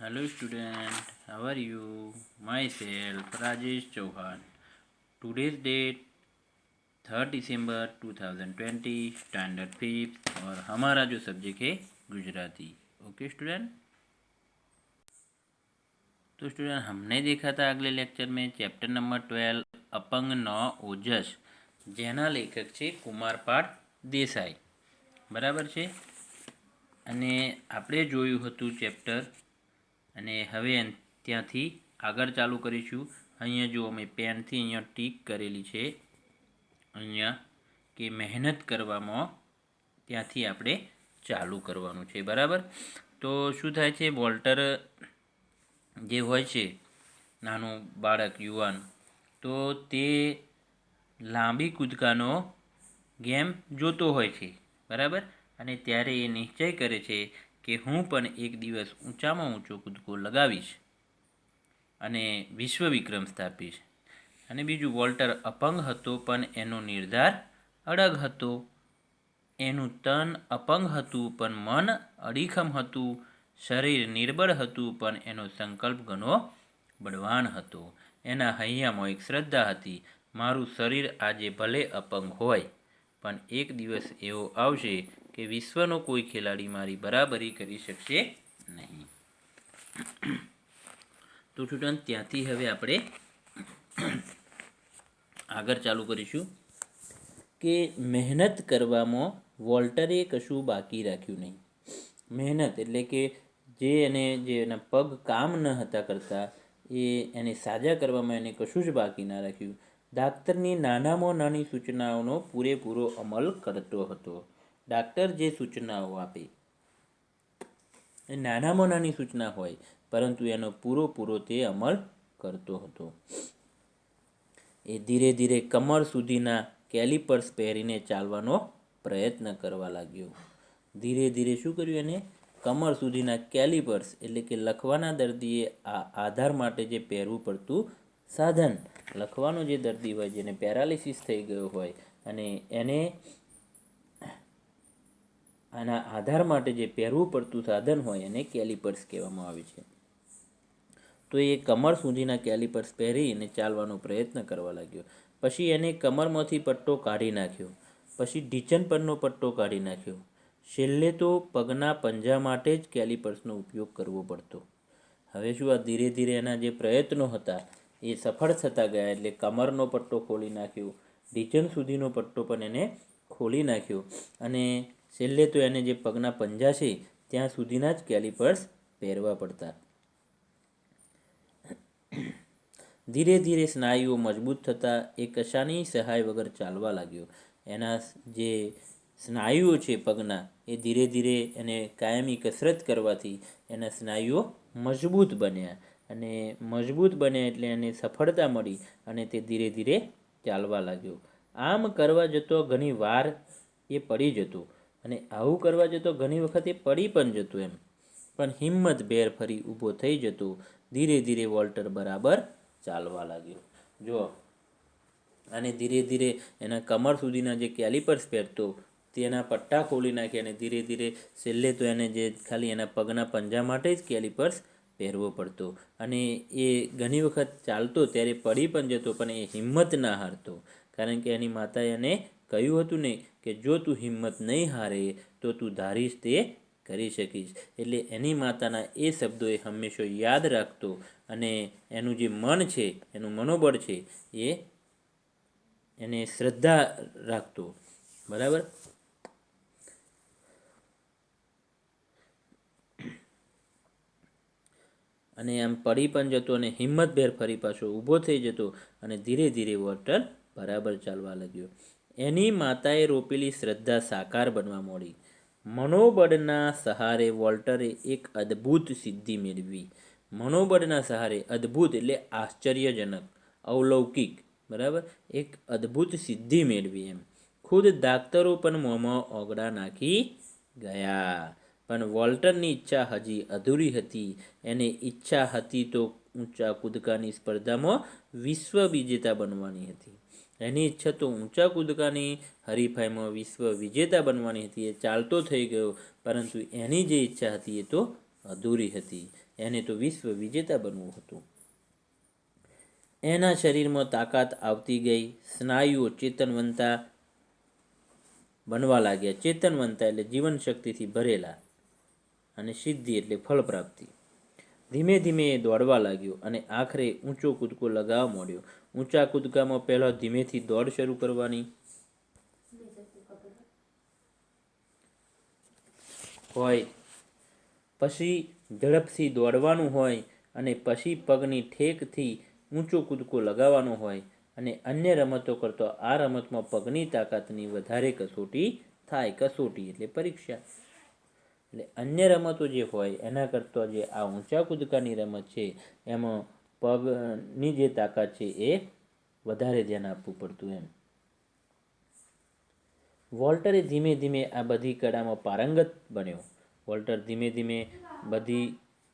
Hello student, how are you? Myself Rajesh Chauhan. Today's date 3rd December 2020, standard 5th और हमारा जो subject है Gujarati. Okay student, तो student हमने देखा था अगले लेक्चर में चैप्टर नंबर 12 अपंग નો ઓજસ, જેના લેખક છે કુમારપાળ દેસાઈ, બરાબર છે। અને આપણે જોયું હતું ચેપ્ટર, અને હવે ત્યાંથી આગળ ચાલુ કરીશું। અહીંયા જો અમે પેનથી અહીંયા ટીક કરેલી છે અહીંયા કે મહેનત કરવામાં, ત્યાંથી આપણે ચાલુ કરવાનું છે, બરાબર। તો શું થાય છે, વોલ્ટર જે હોય છે નાનું બાળક યુવાન, તો તે લાંબી કૂદકાનો ગેમ જોતો હોય છે, બરાબર। અને ત્યારે એ નિશ્ચય કરે છે કે હું પણ એક દિવસ ઊંચામાં ઊંચો કૂદકો લગાવીશ અને વિશ્વ વિક્રમ સ્થાપીશ। અને બીજું, વોલ્ટર અપંગ હતો પણ એનો નિર્ધાર અડગ હતો, એનું તન અપંગ હતું પણ મન અડીખમ હતું, શરીર નિર્બળ હતું પણ એનો સંકલ્પ ઘણો બળવાન હતો, એના હૈયામાં એક શ્રદ્ધા હતી, મારું શરીર આજે ભલે અપંગ હોય પણ એક દિવસ એવો આવશે કે વિશ્વનો કોઈ ખેલાડી મારી બરાબરી કરી શકશે નહીં। તો સ્ટુડન્ટ ત્યાંથી હવે આપણે આગળ ચાલુ કરીશું કે મહેનત કરવામાં વોલ્ટરે કશું બાકી રાખ્યું નહીં। મહેનત એટલે કે જે એના પગ કામ ન હતા કરતા, એને સાજા કરવામાં એને કશું જ બાકી ના રાખ્યું। ડાક્ટરની નાનામાં નાની સૂચનાઓનો પૂરેપૂરો અમલ કરતો હતો। ડાક્ટર જે સૂચનાઓ આપે એ નાનામાં નાની સૂચના હોય, પરંતુ એનો પૂરો તે અમલ કરતો હતો। એ ધીરે ધીરે કમર સુધીના કેલિપર્સ પહેરીને ચાલવાનો પ્રયત્ન કરવા લાગ્યો। ધીરે ધીરે શું કર્યું, એને કમર સુધીના કેલિપર્સ એટલે કે લખવાના દર્દીએ આધાર માટે જે પહેરવું પડતું સાધન, લખવાનો જે દર્દી હોય જેને પેરાલિસિસ થઈ ગયો હોય અને એને આના આધાર માટે જે પહેરવું પડતું સાધન હોય એને કેલિપર્સ કહેવામાં આવે છે। તો એ કમર સુધીના કેલિપર્સ પહેરીને ચાલવાનો પ્રયત્ન કરવા લાગ્યો। પછી એને કમરમાંથી પટ્ટો કાઢી નાખ્યો, પછી ઢીંચણ પરનો પટ્ટો કાઢી નાખ્યો, છેલ્લે તો પગના પંજા માટે જ કેલિપર્સનો ઉપયોગ કરવો પડતો। હવે શું, આ ધીરે ધીરે એના જે પ્રયત્નો હતા એ સફળ થતા ગયા, એટલે કમરનો પટ્ટો ખોલી નાખ્યો, ઢીંચણ સુધીનો પટ્ટો પણ એને ખોલી નાખ્યો, અને છેલ્લે તો એને જે પગના પંજા છે ત્યાં સુધીના જ કેલિપર્સ પહેરવા પડતા। ધીરે ધીરે સ્નાયુઓ મજબૂત થતાં એ કશાની સહાય વગર ચાલવા લાગ્યો। એના જે સ્નાયુઓ છે પગના, એ ધીરે ધીરે એને કાયમી કસરત કરવાથી એના સ્નાયુઓ મજબૂત બન્યા, અને મજબૂત બન્યા એટલે એને સફળતા મળી અને તે ધીરે ધીરે ચાલવા લાગ્યો। આમ કરવા જતો ઘણી વાર એ પડી જતો, અને આવું કરવા જતો ઘણી વખત એ પડી પણ જતો એમ, પણ હિંમત ભેર ફરી ઊભો થઈ જતો। ધીરે ધીરે વોલ્ટર બરાબર ચાલવા લાગ્યો। જો, અને ધીરે ધીરે એના કમર સુધીના જે કેલિપર્સ પહેરતો તેના પટ્ટા ખોલી નાખ્યા, અને ધીરે ધીરે છેલ્લે તો એને જે ખાલી એના પગના પંજા માટે જ કેલિપર્સ પહેરવો પડતો, અને એ ઘણી વખત ચાલતો ત્યારે પડી પણ જતો, પણ એ હિંમત ના હારતો, કારણ કે એની માતાએ એને કહ્યું હતું ને કે જો તું હિંમત નહીં હારે તો તું ધારીશ તે કરી શકીશ। એટલે એની માતાના એ શબ્દો એ હંમેશા યાદ રાખતો, અને એનું જે મન છે, એનું મનોબળ છે, એને શ્રદ્ધા રાખતો, બરાબર। અને આમ પડી પણ જતો અને હિંમતભેર ફરી પાછો ઊભો થઈ જતો, અને ધીરે ધીરે વોલ્ટર બરાબર ચાલવા લાગ્યો। એની માતાએ રોપેલી શ્રદ્ધા સાકાર બનવા માંડી। મનોબળના સહારે વોલ્ટરે એક અદ્ભુત સિદ્ધિ મેળવી। મનોબળના સહારે, અદ્ભુત એટલે આશ્ચર્યજનક, અવલૌકિક, બરાબર, એક અદ્ભુત સિદ્ધિ મેળવી એમ। ખુદ ડાક્ટરો પણ મોંમાં ઓગળા નાખી ગયા, પણ વોલ્ટરની ઈચ્છા હજી અધૂરી હતી। એને ઈચ્છા હતી તો ઊંચા કૂદકાની સ્પર્ધામાં વિશ્વ વિજેતા બનવાની હતી। એની ઈચ્છા તો ઊંચા કૂદકાની હરીફાઈમાં વિશ્વ વિજેતા બનવાની હતી। એ ચાલતો થઈ ગયો, પરંતુ એની જે ઈચ્છા હતી એ તો અધૂરી હતી। એને તો વિશ્વ વિજેતા બનવું હતું. એના શરીરમાં તાકાત આવતી ગઈ, સ્નાયુઓ ચેતનવંતા બનવા લાગ્યા. ચેતનવંતા એટલે જીવન શક્તિથી ભરેલા, અને સિદ્ધિ એટલે ફળ પ્રાપ્તિ. ધીમે ધીમે એ દોડવા લાગ્યો અને આખરે ઊંચો કૂદકો લગાવવા માંડ્યો. ઊંચા કૂદકામાં પહેલા ધીમેથી દોડ શરૂ કરવાની હોય, પછી ઝડપથી દોડવાનું હોય, અને પછી પગની ઠેકથી ઊંચો કૂદકો લગાવવાનો હોય. અને અન્ય રમતો કરતો આ રમતમાં પગની તાકાતની વધારે કસોટી થાય. કસોટી એટલે પરીક્ષા. એટલે અન્ય રમતો જે હોય એના કરતાં જે આ ઊંચા કૂદકાની રમત છે એમાં પગની જે તાકાત છે એ વધારે ધ્યાન આપવું પડતું એમ. વોલ્ટરે ધીમે ધીમે આ બધી કળામાં પારંગત બન્યો. વોલ્ટર ધીમે ધીમે બધી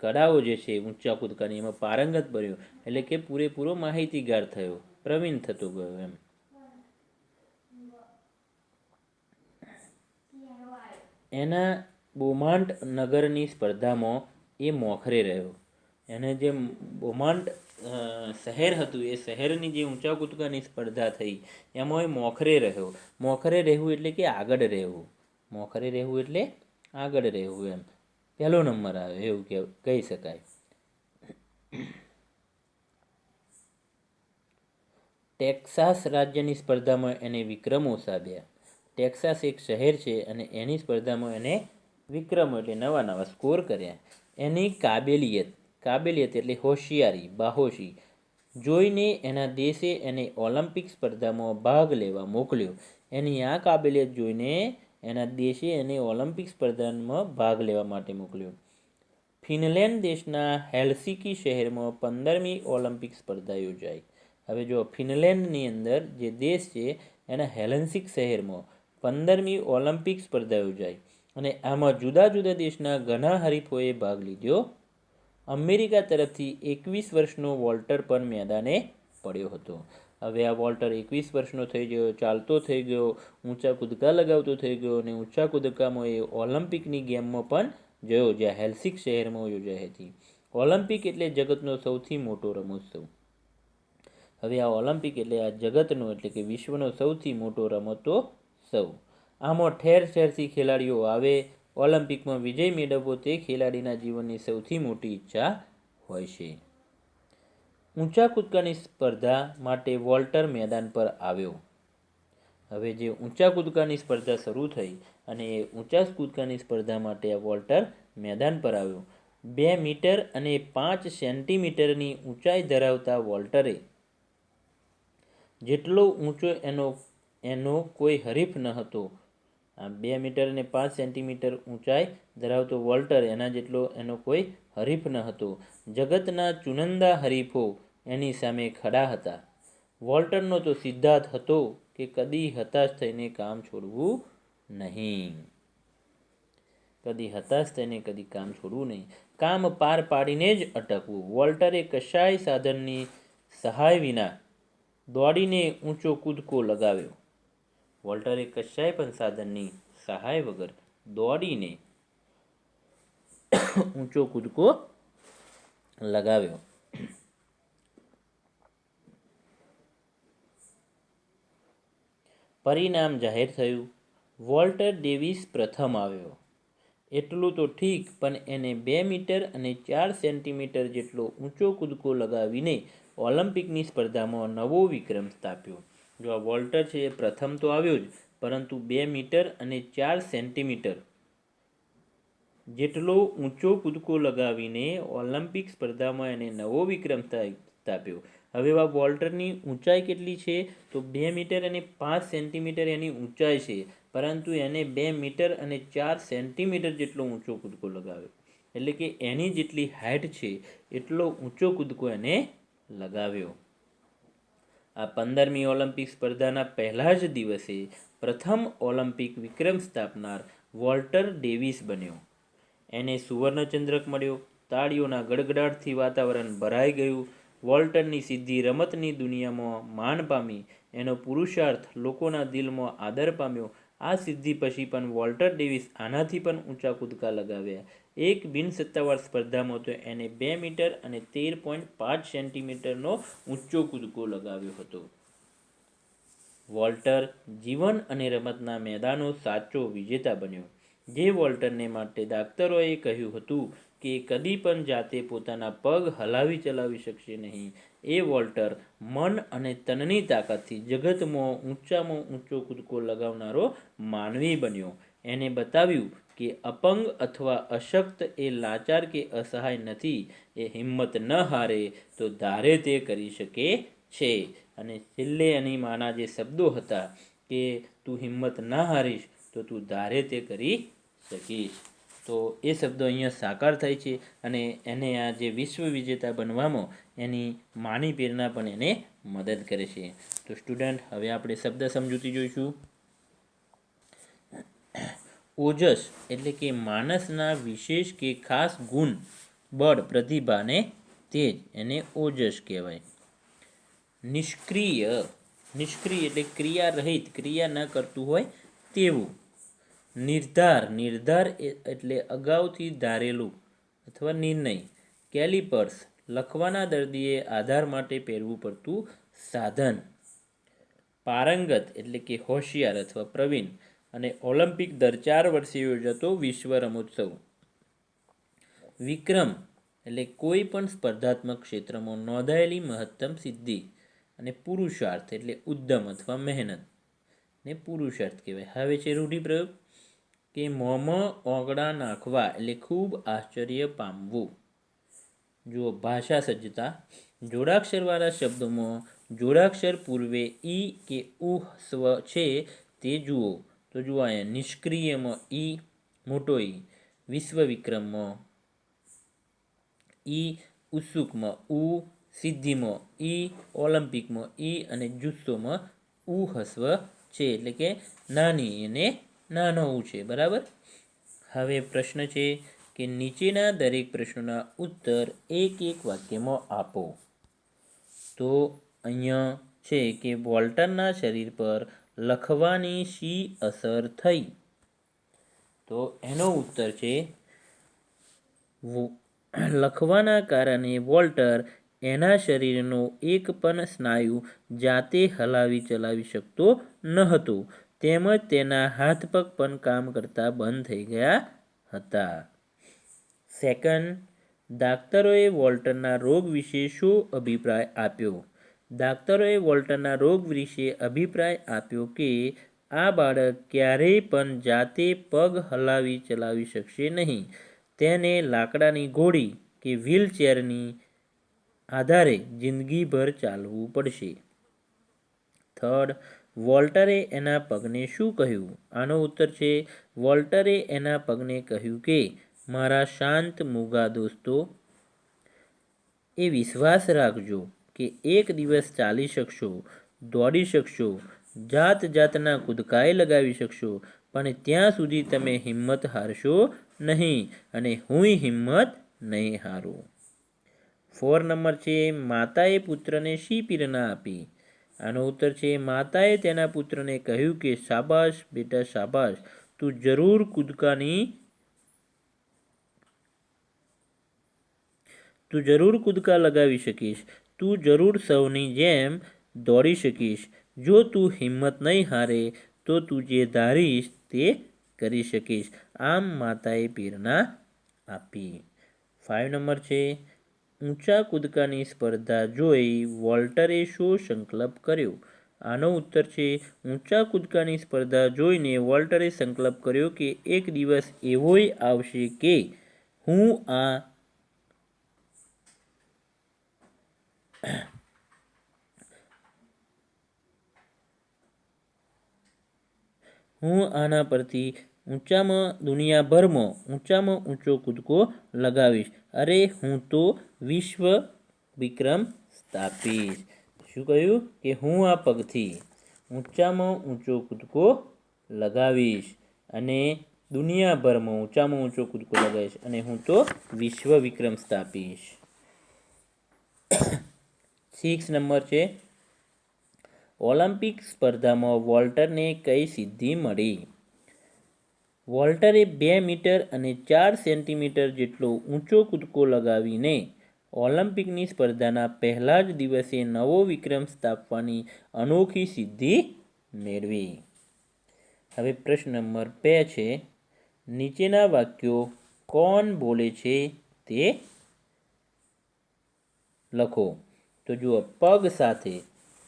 કળાઓ જે છે ઊંચા કૂદકાની એમાં પારંગત બન્યો, એટલે કે પૂરેપૂરો માહિતીગાર થયો, પ્રવીણ થતો ગયો એમ. એના બોમાન્ટ નગરની સ્પર્ધામાં એ મોખરે રહ્યો. એને જે બોમાન્ટ શહેર હતું એ શહેરની જે ઊંચા કૂદકાની સ્પર્ધા થઈ એમાં એ મોખરે રહ્યો. મોખરે રહેવું એટલે કે આગળ રહેવું. મોખરે રહેવું એટલે આગળ રહેવું એમ. પહેલો નંબર આવ્યો એવું કહી શકાય. ટેક્સાસ રાજ્યની સ્પર્ધામાં એને વિક્રમો સાધ્યા. ટેક્સાસ એક શહેર છે અને એની સ્પર્ધામાં એને વિક્રમો એટલે નવા નવા સ્કોર કર્યા. એની કાબેલિયત એટલે હોશિયારી, બાહોશી જોઈને એના દેશે એને ઓલિમ્પિક સ્પર્ધામાં ભાગ લેવા મોકલ્યો. એની આ કાબેલિયત જોઈને એના દેશે એને ઓલિમ્પિક સ્પર્ધામાં ભાગ લેવા માટે મોકલ્યો. ફિનલેન્ડ દેશના હેલ્સિંકી શહેરમાં 15મી ઓલિમ્પિક સ્પર્ધા યોજાઈ. હવે જો ફિનલેન્ડની અંદર જે દેશ છે એના હેલ્સિંકી શહેરમાં 15મી ઓલિમ્પિક સ્પર્ધા યોજાઈ, અને આમાં જુદા જુદા દેશના ઘણા હરીફોએ ભાગ લીધો. અમેરિકા તરફથી 21 વર્ષનો વોલ્ટર પણ મેદાને પડ્યો હતો. હવે આ વોલ્ટર 21 વર્ષનો થઈ ગયો, ચાલતો થઈ ગયો, ઊંચા કૂદકા લગાવતો થઈ ગયો, અને ઊંચા કૂદકામાં એ ઓલિમ્પિકની ગેમમાં પણ ગયો, જ્યાં હેલ્સિંકી શહેરમાં યોજાઈ હતી. ઓલિમ્પિક એટલે જગતનો સૌથી મોટો રમોત્સવ. હવે આ ઓલિમ્પિક એટલે આ જગતનો એટલે કે વિશ્વનો સૌથી મોટો રમતોત્સવ. આમાં ઠેર ઠેરથી ખેલાડીઓ આવે. ઓલિમ્પિકમાં વિજય મેળવવો તે ખેલાડીના જીવનની સૌથી મોટી ઈચ્છા હોય છે. ઊંચા કૂદકાની સ્પર્ધા માટે વોલ્ટર મેદાન પર આવ્યો. હવે જે ઊંચા કૂદકાની સ્પર્ધા શરૂ થઈ અને એ ઊંચા કૂદકાની સ્પર્ધા માટે આ વોલ્ટર મેદાન પર આવ્યો. 2 મીટર અને 5 સેન્ટીમીટરની ઊંચાઈ ધરાવતા વોલ્ટરે જેટલો ઊંચો એનો કોઈ હરીફ ન હતો. આ 2 મીટર અને 5 સેન્ટીમીટર ઊંચાઈ ધરાવતો વોલ્ટર એના જેટલો એનો કોઈ હરીફ ન હતો. જગતના ચુનંદા હરીફો એની સામે ખડા હતા. વોલ્ટરનો તો સિદ્ધાંત હતો કે કદી હતાશ થઈને કામ છોડવું નહીં. કામ પાર પાડીને જ અટકવું. વોલ્ટરે કશાય સાધનની સહાય વિના દોડીને ઊંચો કૂદકો લગાવ્યો. વોલ્ટરે કશાય પણ સાધનની સહાય વગર દોડીને ઊંચો કૂદકો લગાવ્યો. પરિણામ જાહેર થયું. વોલ્ટર ડેવિસ પ્રથમ આવ્યો. એટલું તો ઠીક, પણ એને 2 મીટર અને 4 સેન્ટીમીટર જેટલો ઊંચો કૂદકો લગાવીને ઓલિમ્પિકની સ્પર્ધામાં નવો વિક્રમ સ્થાપ્યો. જો આ વોલ્ટર છે એ પ્રથમ તો આવ્યો જ, પરંતુ 2 મીટર અને 4 સેન્ટીમીટર જેટલો ઊંચો કૂદકો લગાવીને ઓલિમ્પિક સ્પર્ધામાં એને નવો વિક્રમ સ્થાપ્યો. હવે આ વોલ્ટરની ઊંચાઈ કેટલી છે તો 2 મીટર અને 5 સેન્ટીમીટર એની ઊંચાઈ છે, પરંતુ એને 2 મીટર અને 4 સેન્ટીમીટર જેટલો ઊંચો કૂદકો લગાવ્યો. એટલે કે એની જેટલી હાઇટ છે એટલો ઊંચો કૂદકો એને લગાવ્યો. આ 15મી ઓલિમ્પિક સ્પર્ધાના પહેલા જ દિવસે પ્રથમ ઓલિમ્પિક વિક્રમ સ્થાપનાર વોલ્ટર ડેવિસ બન્યો. એને સુવર્ણચંદ્રક મળ્યો. તાળીઓના ગડગડાટથી વાતાવરણ ભરાઈ ગયું. વોલ્ટરની સિદ્ધિ રમતની દુનિયામાં માન પામી. એનો પુરુષાર્થ લોકોના દિલમાં આદર પામ્યો આ સિદ્ધિ પછી પણ વોલ્ટર ડેવિસ આનાથી પણ ઊંચા કૂદકા લગાવ્યા. એક બિનસત્તાવાર સ્પર્ધામાં તો એને 2 મીટર અને 13.5 સેન્ટીમીટરનો ઊંચો કૂદકો લગાવ્યો હતો. વોલ્ટર જીવન અને રમતના મેદાનો સાચો વિજેતા બન્યો. જે વોલ્ટરને માટે ડાક્ટરોએ કહ્યું હતું કે કદી પણ જાતે પોતાના પગ હલાવી ચલાવી શકશે નહીં, એ વોલ્ટર મન અને તનની તાકાતથી જગતમાં ઊંચામાં ઊંચો કૂદકો લગાવનારો માનવી બન્યો. એને બતાવ્યું કે અપંગ અથવા અશક્ત એ લાચાર કે અસહાય નથી. એ હિંમત ન હારે તો ધારે તે કરી શકે છે. અને છેલ્લે એની માના જે શબ્દો હતા કે તું હિંમત ના હારીશ તો તું ધારે તે કરી શકીશ. તો એ શબ્દો અહીંયા સાકાર થાય છે અને એને આ જે વિશ્વ વિજેતા બનવામાં એની માની પ્રેરણા પણ એને મદદ કરે છે. તો સ્ટુડન્ટ, હવે આપણે શબ્દ સમજૂતી જોઈશું. ઓજસ એટલે કે માણસના વિશેષ કે ખાસ ગુણ, બળ, પ્રતિભા અને તેજ, એને ઓજસ કહેવાય. નિષ્ક્રિય, નિષ્ક્રિય એટલે ક્રિયા રહિત, ક્રિયા ન કરતું હોય તેવું. નિર્ધાર, નિર્ધાર એટલે અગાઉથી ધારેલું અથવા નિર્ણય. કેલિપર્સ, લખવાના દર્દીએ આધાર માટે પહેરવું પડતું સાધન. પારંગત એટલે કે હોશિયાર અથવા પ્રવીણ. અને ઓલિમ્પિક દર 4 વર્ષે યોજાતો વિશ્વ રમોત્સવ. વિક્રમ એટલે કોઈ પણ સ્પર્ધાત્મક ક્ષેત્રમાં નોંધાયેલી મહત્તમ સિદ્ધિ. અને પુરુષાર્થ એટલે ઉદ્યમ અથવા મહેનત ને પુરુષાર્થ કહેવાય. હવે છે રૂઢિપ્રયોગ કે મોંમાં ઓગળા નાખવા એટલે ખૂબ આશ્ચર્ય પામવું. જુઓ, ભાષા સજ્જતા. જોડાક્ષરવાળા શબ્દોમાં જોડાક્ષર પૂર્વે ઈ કે ઉ સ્વ છે તે જુઓ. તો જુઓ અહીંયા નિષ્ક્રિયમાં ઈ, મોટો ઈ. વિશ્વ વિક્રમમાં ઈ, ઉત્સુકમાં ઉ, સિદ્ધિમાં ઈ, ઓલિમ્પિકમાં ઈ અને જુસ્સોમાં ઉ હસ્વ છે એટલે કે નાની અને નાનો ઉ છે. બરાબર. હવે પ્રશ્ન છે કે નીચેના દરેક પ્રશ્નોના ઉત્તર એક એક વાક્યમાં આપો. તો અહીંયા છે કે વોલ્ટરના શરીર પર લખવાની શી અસર થઈ? તો એનો ઉત્તર છે લખવાના કારણે વોલ્ટર એના શરીરનો એક પણ સ્નાયુ જાતે હલાવી ચલાવી શકતો ન હતો, તેમજ તેના હાથ પગ પણ કામ કરતા બંધ થઈ ગયા હતા. સેકન્ડ, ડાક્ટરોએ વોલ્ટરના રોગ વિશે શું અભિપ્રાય આપ્યો? ડાક્ટરોએ વોલ્ટરના રોગ વિશે અભિપ્રાય આપ્યો કે આ બાળક ક્યારેય પણ જાતે પગ હલાવી ચલાવી શકશે નહીં. તેને લાકડાની ઘોડી કે વ્હીલચેરની આધારે જિંદગીભર ચાલવું પડશે. થર્ડ, વોલ્ટરે એના પગને શું કહ્યું? આનો ઉત્તર છે વોલ્ટરે એના પગને કહ્યું કે મારા શાંત મૂગા દોસ્તો, એ વિશ્વાસ રાખજો કે એક દિવસ ચાલી શકશો, દોડી શકશો, જાત જાતના કૂદકાએ લગાવી શકશો, પણ ત્યાં સુધી તમે હિંમત હારશો નહીં અને હુંય હિંમત નહીં હારું. 4 નંબર છે માતાએ પુત્રને શી પ્રેરણા આપી? આનો ઉત્તર છે માતાએ તેના પુત્રને કહ્યું કે શાબાશ બેટા શાબાશ, તું જરૂર કૂદકા લગાવી શકીશ, તું જરૂર સૌની જેમ દોડી શકીશ. જો તું હિંમત નહીં હારે તો તું જે ધારીશ તે કરી શકીશ. આમ માતાએ પ્રેરણા આપી. 5 નંબર છે ઊંચા કૂદકાની સ્પર્ધા જોઈ વોલ્ટરે શો સંકલ્પ કર્યો? આનો ઉત્તર છે ઊંચા કૂદકાની સ્પર્ધા જોઈને વોલ્ટરે સંકલ્પ કર્યો કે એક દિવસ એવોય આવશે કે હું આના પરથી દુનિયાભરમાં ઊંચામાં ઊંચો કૂદકો લગાવીશ. અરે હું તો વિશ્વ વિક્રમ સ્થાપીશ. શું કહ્યું? કે હું આ પગથી ઊંચામાં ઊંચો કૂદકો લગાવીશ અને દુનિયાભરમાં ઊંચામાં ઊંચો કૂદકો લગાવીશ અને હું તો વિશ્વ વિક્રમ સ્થાપીશ. 6 નંબર છે ઓલિમ્પિક સ્પર્ધામાં વોલ્ટરને કઈ સિદ્ધિ મળી? વોલ્ટરે 2 મીટર અને 4 સેન્ટીમીટર જેટલો ઊંચો કૂદકો લગાવીને ઓલિમ્પિકની સ્પર્ધાના પહેલા જ દિવસે નવો વિક્રમ સ્થાપવાની અનોખી સિદ્ધિ મેળવી. હવે પ્રશ્ન નંબર 2 છે, નીચેના વાક્યો કોણ બોલે છે તે લખો. તો જુઓ, પગ સાથે,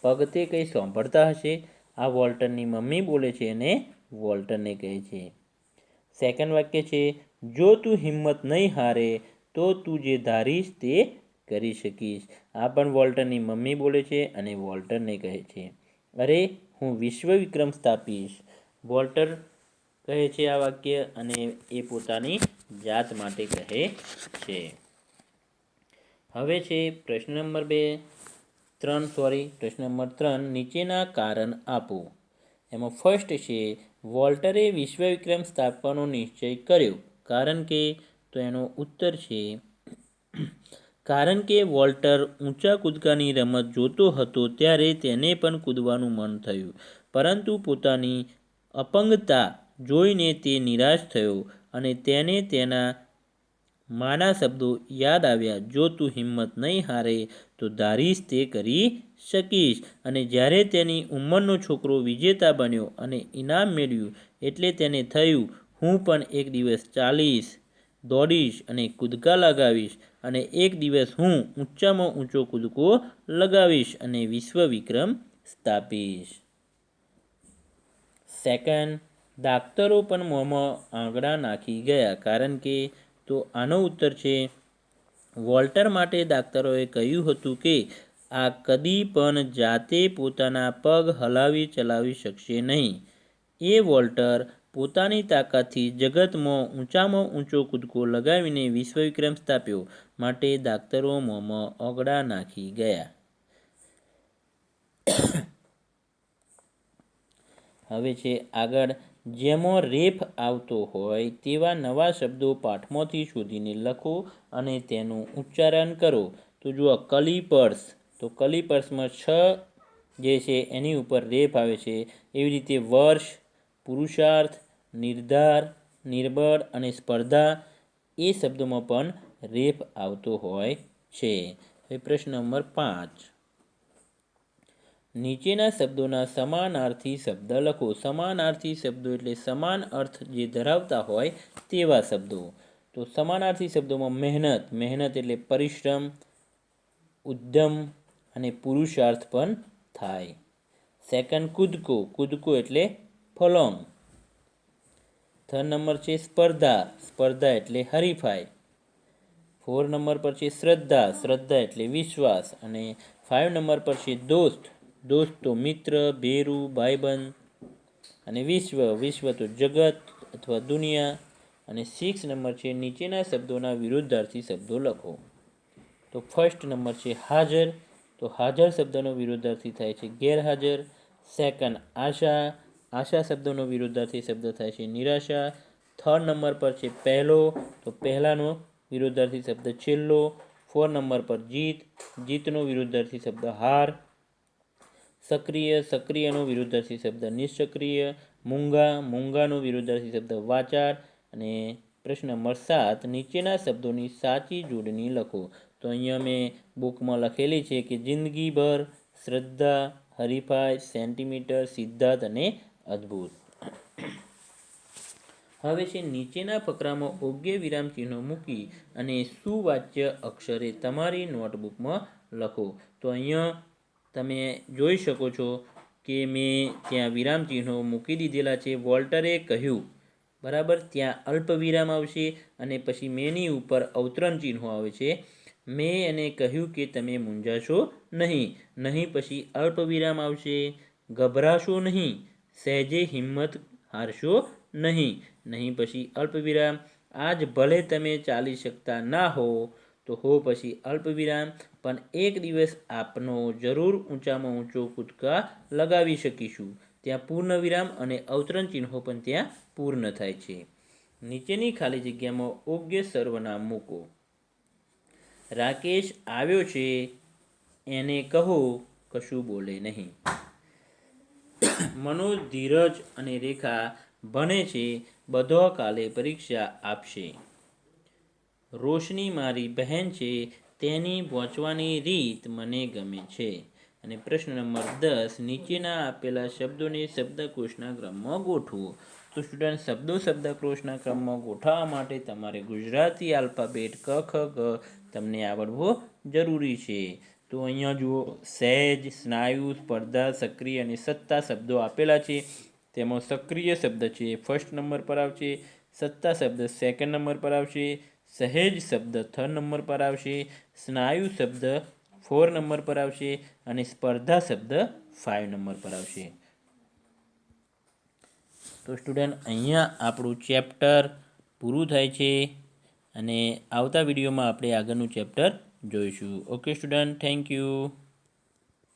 પગ તે કંઈ સાંભળતા હશે. આ વોલ્ટરની મમ્મી બોલે છે અને વોલ્ટરને કહે છે. સેકન્ડ વાક્ય છે, જો તું હિંમત નહીં હારે તો તું જે ધારીશ તે કરી શકીશ. આ પણ વોલ્ટરની મમ્મી બોલે છે અને વોલ્ટરને કહે છે. અરે, હું વિશ્વ વિક્રમ સ્થાપીશ. વોલ્ટર કહે છે આ વાક્ય અને એ પોતાની જાત માટે કહે છે. હવે છે પ્રશ્ન નંબર 3, નીચેના કારણ આપો. એમાં ફર્સ્ટ છે, વોલ્ટરે વિશ્વ વિક્રમ સ્થાપવાનો નિશ્ચય કર્યો. કારણ કે, તો એનો ઉત્તર છે, કારણ કે વોલ્ટર ઊંચા કૂદકાની રમત જોતો હતો ત્યારે તેને પણ કૂદવાનું મન થયું, પરંતુ પોતાની અપંગતા જોઈને તે નિરાશ થયો અને તેને તેના માના શબ્દો યાદ આવ્યા, જો તું હિંમત નહીં હારે તો ધારીશ તે કરી શકીશ. અને જ્યારે તેની ઉંમરનો છોકરો વિજેતા બન્યો અને ઇનામ મેળવ્યું એટલે તેને થયું, હું પણ એક દિવસ ચાલીશ, દોડીશ અને કૂદકા લગાવીશ અને એક દિવસ હું ઊંચામાં ઊંચો કૂદકો લગાવીશ અને વિશ્વ વિક્રમ સ્થાપીશ. સેકન્ડ, ડાક્ટરો પણ મોંમાં આંગળા નાખી ગયા. કારણ કે, તો આનો ઉત્તર છે, વોલ્ટર માટે ડાક્ટરોએ કહ્યું હતું કે આ કદી પણ જાતે પોતાના પગ હલાવી ચલાવી શકશે નહીં. એ વોલ્ટર પોતાની તાકાતથી જગતમાં ઊંચામાં ઊંચો કૂદકો લગાવીને વિશ્વ વિક્રમ સ્થાપ્યો, માટે ડાક્ટરો મોંમાં આંગળા નાખી ગયા. હવે છે આગળ, જેમાં રેફ આવતો હોય તેવા નવા શબ્દો પાઠમાંથી શોધીને લખો અને તેનું ઉચ્ચારણ કરો. તો જુઓ, કલિપર્સ, તો કલિપર્સમાં 6 જે છે એની ઉપર રેફ આવે છે. એવી રીતે વર્ષ, પુરુષાર્થ, નિર્ધાર, નિર્બળ અને સ્પર્ધા એ શબ્દોમાં પણ રેફ આવતો હોય છે. હવે પ્રશ્ન નંબર 5, નીચેના શબ્દોના સમાનાર્થી શબ્દ લખો. સમાનાર્થી શબ્દો એટલે સમાન અર્થ જે ધરાવતા હોય તેવા શબ્દો. તો સમાનાર્થી શબ્દોમાં મહેનત, મહેનત એટલે પરિશ્રમ, ઉદ્યમ અને પુરુષાર્થ પણ થાય. સેકન્ડ, કૂદકો, કૂદકો એટલે ફલોંગ. થર્ડ નંબર છે સ્પર્ધા, સ્પર્ધા એટલે હરીફાઈ. 4 નંબર પર છે શ્રદ્ધા, શ્રદ્ધા એટલે વિશ્વાસ. અને 5 નંબર પર છે દોસ્ત, દોસ્ત તો મિત્ર, ભેરુ, ભાઈબંધ. અને વિશ્વ, વિશ્વ તો જગત અથવા દુનિયા. અને 6 નંબર છે નીચેના શબ્દોના વિરુદ્ધાર્થી શબ્દો લખો. તો ફર્સ્ટ નંબર છે હાજર, તો હાજર શબ્દનો વિરુદ્ધાર્થી થાય છે ગેરહાજર. સેકન્ડ, આશા, આશા શબ્દનો વિરુદ્ધાર્થી શબ્દ થાય છે નિરાશા. થર્ડ નંબર પર છે પહેલો, તો પહેલાનો વિરુદ્ધાર્થી શબ્દ છેલ્લો. 4 નંબર પર જીત, જીતનો વિરુદ્ધાર્થી શબ્દ હાર. સક્રિય, સક્રિયનો વિરુદ્ધાર્થી શબ્દ નિષ્ક્રિય. મૂંગા, મૂંગાનો વિરુદ્ધાર્થી શબ્દ વાચાળ. અને પ્રશ્ન નંબર 7, નીચેના શબ્દોની સાચી જોડણી લખો. તો અહીંયા મેં બુકમાં લખેલી છે કે જિંદગીભર, શ્રદ્ધા, હરીફાઈ, સેન્ટીમીટર, સિદ્ધાર્થ અને અદ્ભુત. હવે છે નીચેના ફકરામાં યોગ્ય વિરામ ચિહ્નો મૂકી અને સુવાચ્ય અક્ષરે તમારી નોટબુકમાં લખો. તો અહીંયા તમે જોઈ શકો છો કે મેં ત્યાં વિરામ ચિહ્નો મૂકી દીધેલા છે. વોલ્ટરે કહ્યું, બરાબર, ત્યાં અલ્પ વિરામ આવશે અને પછી મેની ઉપર અવતરણ ચિહ્નો આવે છે. મેં એને કહ્યું કે તમે મૂંઝાશો નહીં, નહીં પછી અલ્પ વિરામ આવશે. ગભરાશો નહીં, સહેજે હિંમત હારશો નહીં, નહીં પછી અલ્પ વિરામ. આજ ભલે તમે ચાલી શકતા ના હો, તો હો પછી અલ્પ વિરામ, પણ એક દિવસ આપનો જરૂર ઊંચામાં ઊંચો કૂદકા લગાવી શકીશું. ત્યાં પૂર્ણ વિરામ અને અવતરણ ચિહ્નો પણ ત્યાં પૂર્ણ થાય છે. નીચેની ખાલી જગ્યામાં યોગ્ય સર્વનામ મૂકો. રાકેશ આવ્યો છે, એને કહો કશું બોલે નહીં. મનોજ, ધીરજ અને રેખા ભણે છે, બધો કાલે પરીક્ષા આપશે. રોશની મારી બહેન છે, તેની પહોંચવાની રીત મને ગમે છે. અને પ્રશ્ન નંબર 10, નીચેના આપેલા શબ્દોને શબ્દકોશના ક્રમમાં ગોઠવો. તો સ્ટુડન્ટ, શબ્દો શબ્દકોશના ક્રમમાં ગોઠવવા માટે તમારે ગુજરાતી આલ્ફાબેટ ક ખ ગ તમને આવડવો જરૂરી છે. તો અહીંયા જુઓ, સહેજ, સ્નાયુ, સ્પર્ધા, સક્રિય અને સત્તા શબ્દો આપેલા છે. તેમાં સક્રિય શબ્દ છે ફર્સ્ટ નંબર પર આવશે, સત્તા શબ્દ સેકન્ડ નંબર પર આવશે, સહેજ શબ્દ થર્ડ નંબર પર આવશે, સ્નાયુ શબ્દ 4 નંબર પર આવશે અને સ્પર્ધા શબ્દ 5 નંબર પર આવશે. તો સ્ટુડન્ટ, અહીંયા આપણું ચેપ્ટર પૂરું થાય છે અને આવતા વિડીયોમાં આપણે આગળનું ચેપ્ટર જોઈશું. Okay student, thank you.